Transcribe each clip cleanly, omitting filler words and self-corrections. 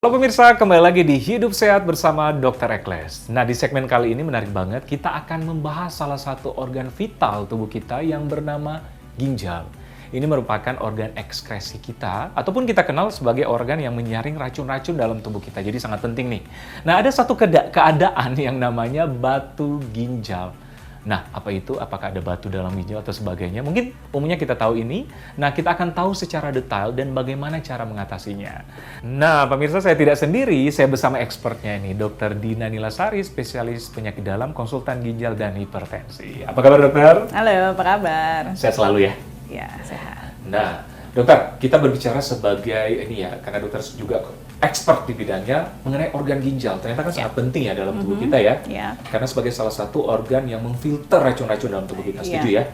Halo pemirsa, kembali lagi di Hidup Sehat bersama Dr. Ekles. Nah, di segmen kali ini menarik banget, kita akan membahas salah satu organ vital tubuh kita yang bernama ginjal. Ini merupakan organ ekskresi kita, ataupun kita kenal sebagai organ yang menyaring racun-racun dalam tubuh kita. Jadi sangat penting nih. Nah, ada satu keadaan yang namanya batu ginjal. Nah, apa itu? Apakah ada batu dalam ginjal atau sebagainya? Mungkin umumnya kita tahu ini. Nah, kita akan tahu secara detail dan bagaimana cara mengatasinya. Nah, pemirsa, saya tidak sendiri. Saya bersama expertnya ini, Dr. Dina Nilasari, spesialis penyakit dalam, konsultan ginjal dan hipertensi. Apa kabar, dokter? Halo, apa kabar? Sehat selalu ya? Ya, sehat. Nah, dokter, kita berbicara sebagai ini ya, karena dokter juga expert di bidangnya mengenai organ ginjal. Ternyata kan sangat penting ya dalam tubuh kita ya. Karena sebagai salah satu organ yang memfilter racun-racun dalam tubuh kita. Setuju ya?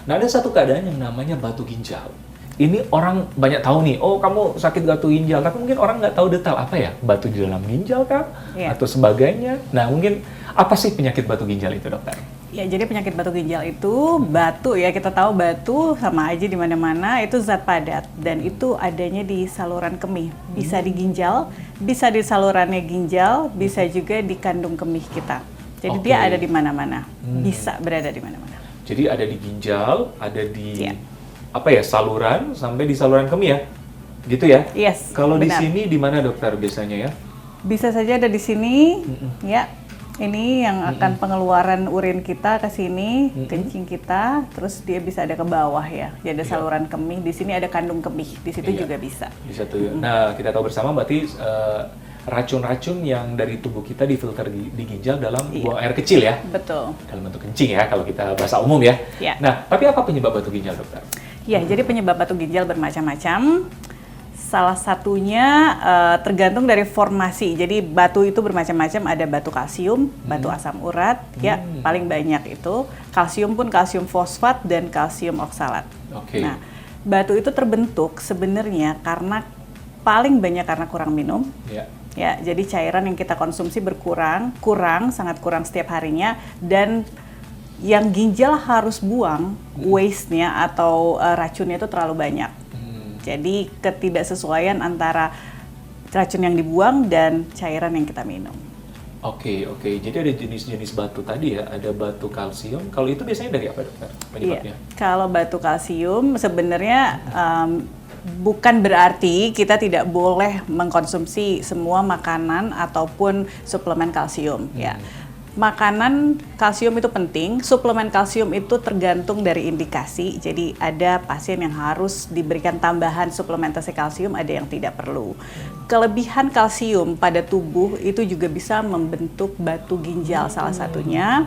Nah, ada satu keadaan yang namanya batu ginjal. Ini orang banyak tahu nih, oh kamu sakit batu ginjal, tapi mungkin orang nggak tahu detail apa ya, batu di dalam ginjal kah? Atau sebagainya. Nah, mungkin apa sih penyakit batu ginjal itu, dokter? Ya, jadi penyakit batu ginjal itu batu ya, kita tahu batu sama aja di mana-mana itu zat padat dan itu adanya di saluran kemih. Bisa di ginjal, bisa di salurannya ginjal, bisa juga di kandung kemih kita. Jadi dia ada di mana-mana, bisa berada di mana-mana. Jadi ada di ginjal, ada di saluran sampai di saluran kemih ya, gitu ya? Yes. Kalau di sini di mana, dokter, biasanya ya? Bisa saja ada di sini, ya. Ini yang akan pengeluaran urin kita ke sini, kencing kita, terus dia bisa ada ke bawah ya. Jadi ada saluran kemih, di sini ada kandung kemih, di situ juga bisa. Bisa tuh. Nah, kita tahu bersama berarti racun-racun yang dari tubuh kita difilter di ginjal dalam buang air kecil ya. Betul. Dalam bentuk kencing ya, kalau kita bahasa umum ya. Nah, tapi apa penyebab batu ginjal, dokter? Ya, jadi penyebab batu ginjal bermacam-macam. Salah satunya tergantung dari formasi. Jadi batu itu bermacam-macam, ada batu kalsium, batu asam urat, ya paling banyak itu. Kalsium pun kalsium fosfat dan kalsium oksalat. Nah, batu itu terbentuk sebenarnya karena paling banyak karena kurang minum. Ya, jadi cairan yang kita konsumsi berkurang, sangat kurang setiap harinya, dan yang ginjal harus buang waste-nya atau racunnya itu terlalu banyak. Jadi ketidaksesuaian antara racun yang dibuang dan cairan yang kita minum. Oke. Jadi ada jenis-jenis batu tadi ya, ada batu kalsium. Kalau itu biasanya dari apa, dokter, penyebabnya? Kalau batu kalsium sebenarnya bukan berarti kita tidak boleh mengkonsumsi semua makanan ataupun suplemen kalsium ya. Makanan kalsium itu penting, suplemen kalsium itu tergantung dari indikasi. Jadi ada pasien yang harus diberikan tambahan suplementasi kalsium, ada yang tidak perlu. Kelebihan kalsium pada tubuh itu juga bisa membentuk batu ginjal salah satunya.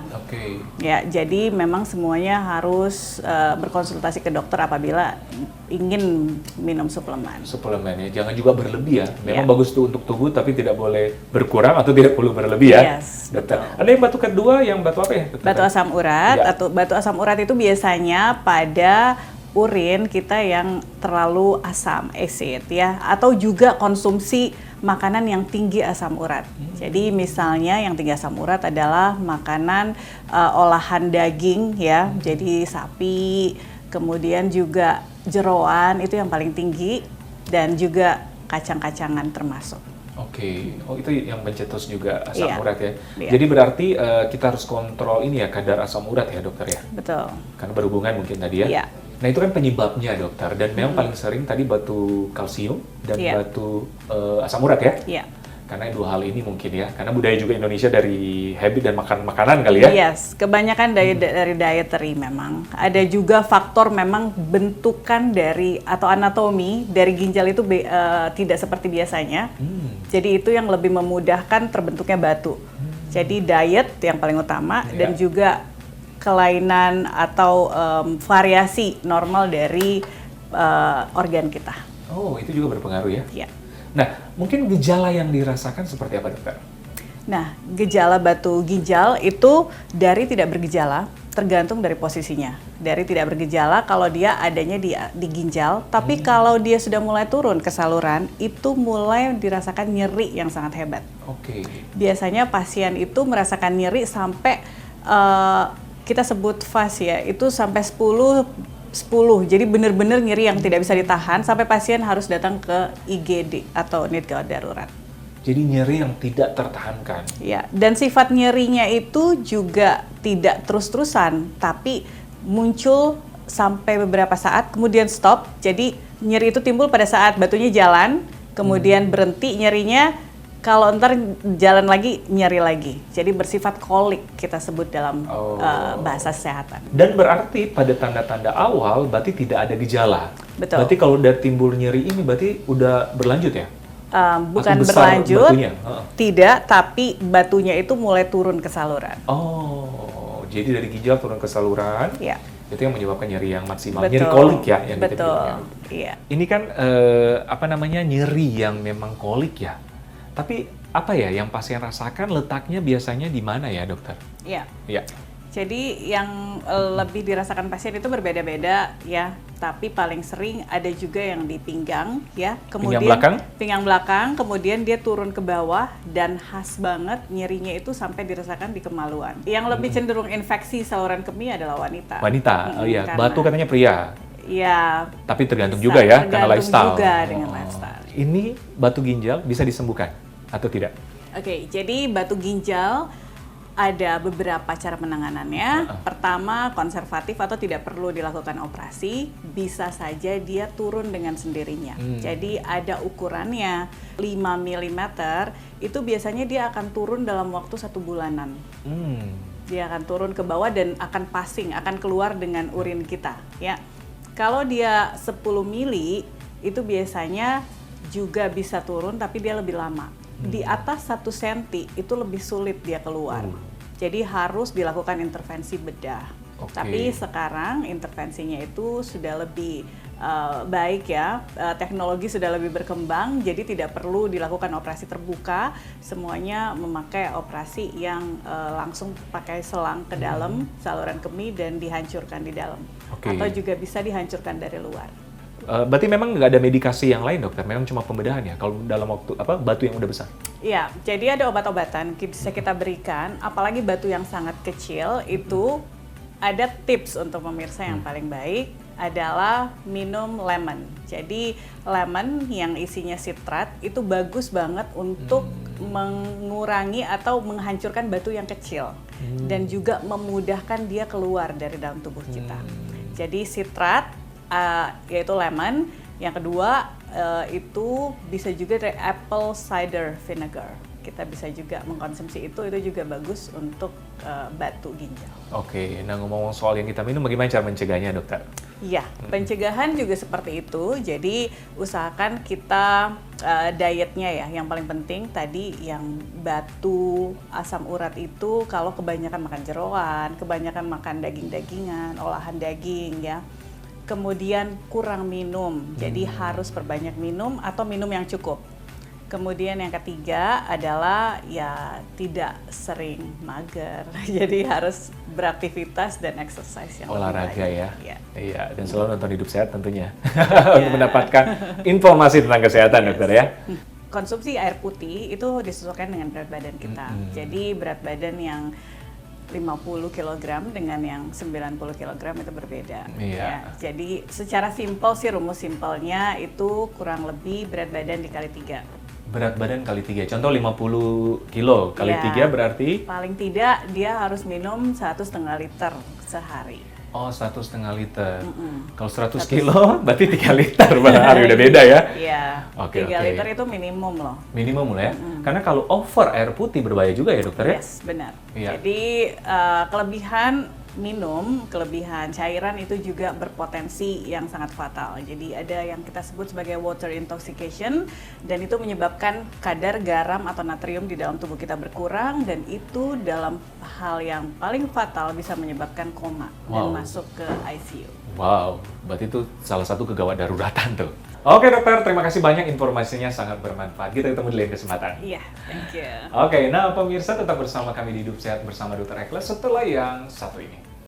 Ya, jadi memang semuanya harus berkonsultasi ke dokter apabila ingin minum suplemen. Suplemen ya, jangan juga berlebih ya. Memang bagus tuh untuk tubuh, tapi tidak boleh berkurang atau tidak perlu berlebih ya. Dokter. Ada yang batu kedua, yang batu apa ya, dokter? Batu asam urat. Atau batu asam urat itu biasanya pada urin kita yang terlalu asam, acid ya, atau juga konsumsi makanan yang tinggi asam urat. Jadi misalnya yang tinggi asam urat adalah makanan olahan daging ya, jadi sapi, kemudian juga jeroan itu yang paling tinggi, dan juga kacang-kacangan termasuk. Oh itu yang mencetus juga asam urat ya. Jadi berarti kita harus kontrol ini ya, kadar asam urat ya, dokter ya? Betul. Karena berhubungan mungkin tadi ya? Nah itu kan penyebabnya, dokter, dan memang paling sering tadi batu kalsium dan batu asam urat ya? Karena dua hal ini mungkin ya, karena budaya juga Indonesia dari habit dan makanan kali ya? Kebanyakan dari dietary memang. Ada juga faktor memang bentukan dari atau anatomi dari ginjal itu tidak seperti biasanya. Jadi itu yang lebih memudahkan terbentuknya batu. Jadi diet yang paling utama dan juga kelainan atau variasi normal dari organ kita. Oh, itu juga berpengaruh ya? Nah, mungkin gejala yang dirasakan seperti apa, dokter? Nah, gejala batu ginjal itu dari tidak bergejala, tergantung dari posisinya. Dari tidak bergejala kalau dia adanya di ginjal, tapi kalau dia sudah mulai turun ke saluran, itu mulai dirasakan nyeri yang sangat hebat. Biasanya pasien itu merasakan nyeri sampai kita sebut fast ya, itu sampai 10, jadi benar-benar nyeri yang tidak bisa ditahan sampai pasien harus datang ke IGD atau unit gawat darurat. Jadi nyeri yang tidak tertahankan. Ya, dan sifat nyerinya itu juga tidak terus-terusan, tapi muncul sampai beberapa saat, kemudian stop. Jadi nyeri itu timbul pada saat batunya jalan, kemudian berhenti nyerinya, kalau ntar jalan lagi, nyeri lagi. Jadi bersifat kolik kita sebut dalam bahasa kesehatan. Dan berarti pada tanda-tanda awal berarti tidak ada gejala. Betul. Berarti kalau udah timbul nyeri ini berarti udah berlanjut ya? Bukan Atau besar berlanjut, batunya? tidak, tapi batunya itu mulai turun ke saluran. Oh, jadi dari ginjal turun ke saluran, Ya, itu yang menyebabkan nyeri yang maksimal. betul. Nyeri kolik ya yang kita Betul, bilang. iya. Ini kan nyeri yang memang kolik ya. Tapi apa ya yang pasien rasakan letaknya biasanya di mana ya dokter? Iya. Ya. Jadi yang lebih dirasakan pasien itu berbeda-beda ya, tapi paling sering ada juga yang di pinggang ya, kemudian pinggang belakang, kemudian dia turun ke bawah dan khas banget nyerinya itu sampai dirasakan di kemaluan. Yang lebih cenderung infeksi saluran kemih adalah wanita. Wanita, oh iya, batu katanya pria. Iya. Tapi tergantung juga ya, karena lifestyle. Juga dengan lifestyle. Ini batu ginjal bisa disembuhkan atau tidak? Oke, jadi batu ginjal ada beberapa cara penanganannya. Pertama, konservatif atau tidak perlu dilakukan operasi, bisa saja dia turun dengan sendirinya. Jadi ada ukurannya 5 mm, itu biasanya dia akan turun dalam waktu 1 bulanan. Dia akan turun ke bawah dan akan passing, akan keluar dengan urin kita. Ya, kalau dia 10 mili, itu biasanya juga bisa turun, tapi dia lebih lama. Di atas 1 senti itu lebih sulit dia keluar. Jadi harus dilakukan intervensi bedah. Tapi sekarang intervensinya itu sudah lebih baik ya, teknologi sudah lebih berkembang, jadi tidak perlu dilakukan operasi terbuka, semuanya memakai operasi yang langsung pakai selang ke dalam saluran kemih dan dihancurkan di dalam. Atau juga bisa dihancurkan dari luar. Berarti memang nggak ada medikasi yang lain dokter, memang cuma pembedahan ya kalau dalam waktu batu yang udah besar? Iya, jadi ada obat-obatan bisa kita berikan, apalagi batu yang sangat kecil itu ada tips untuk pemirsa yang paling baik adalah minum lemon. Jadi lemon yang isinya sitrat itu bagus banget untuk mengurangi atau menghancurkan batu yang kecil dan juga memudahkan dia keluar dari dalam tubuh kita. Jadi sitrat yaitu lemon. Yang kedua itu bisa juga dari apple cider vinegar. Kita bisa juga mengkonsumsi itu juga bagus untuk batu ginjal. Oke, nah ngomong soal yang kita minum, bagaimana cara mencegahnya dokter? Iya, pencegahan juga seperti itu. Jadi usahakan kita dietnya ya, yang paling penting tadi yang batu asam urat itu kalau kebanyakan makan jeroan, kebanyakan makan daging-dagingan, olahan daging ya. Kemudian kurang minum, jadi harus perbanyak minum atau minum yang cukup. Kemudian yang ketiga adalah ya tidak sering mager, jadi harus beraktivitas dan exercise yang olahraga ya. Iya, dan selalu nonton Hidup Sehat tentunya untuk mendapatkan informasi tentang kesehatan dokter ya. Konsumsi air putih itu disesuaikan dengan berat badan kita. Jadi berat badan yang 50 kg dengan yang 90 kg itu berbeda. Ya, jadi secara simpel sih rumus simpelnya itu kurang lebih berat badan dikali 3. Berat badan kali 3, contoh 50 kilo kali 3 berarti? Paling tidak dia harus minum 1,5 liter sehari. Oh, 1,5 liter. Kalau 100 kilo berarti 3 liter per hari, udah beda ya? Iya, 3 liter itu minimum loh. Minimum lah ya? Karena kalau over air putih berbahaya juga ya dokter ya? Yes, benar. Iya. Jadi kelebihan minum, kelebihan cairan itu juga berpotensi yang sangat fatal. Jadi ada yang kita sebut sebagai water intoxication dan itu menyebabkan kadar garam atau natrium di dalam tubuh kita berkurang dan itu dalam hal yang paling fatal bisa menyebabkan koma dan masuk ke ICU. Wow, berarti itu salah satu kegawat daruratan tuh. Oke dokter, terima kasih banyak, informasinya sangat bermanfaat. Kita ketemu di lain kesempatan. Iya, thank you. Oke, nah pemirsa tetap bersama kami di Hidup Sehat bersama Dr. Eckles setelah yang satu ini.